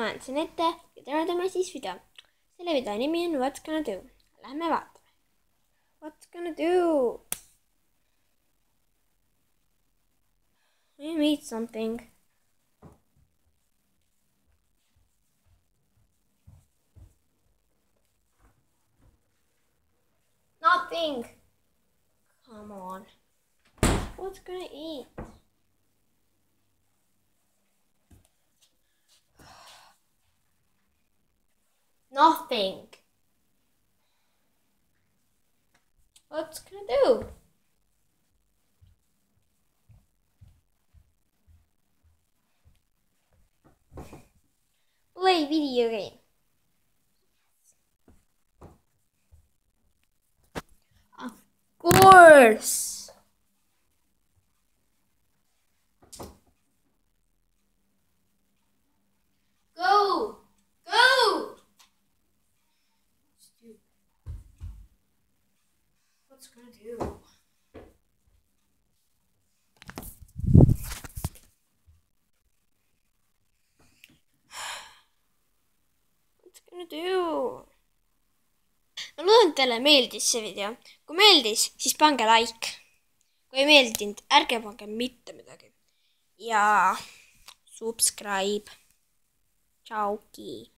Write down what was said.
ma andsin ette ja täna teeme siis video. Selle video nimi on What's Gonna Do. Lähme vaatame. What's gonna do? I made something. Nothing. Come on. What's gonna eat? Nothing. What's gonna do? Play video game. Of course. Go. Go. What's gonna do? What's gonna do? Ma loodan, et teile meeldis see video. Kui meeldis, siis pange like. Kui ei meeldinud, ärge pange mitte midagi. Ja subscribe. Tšauki.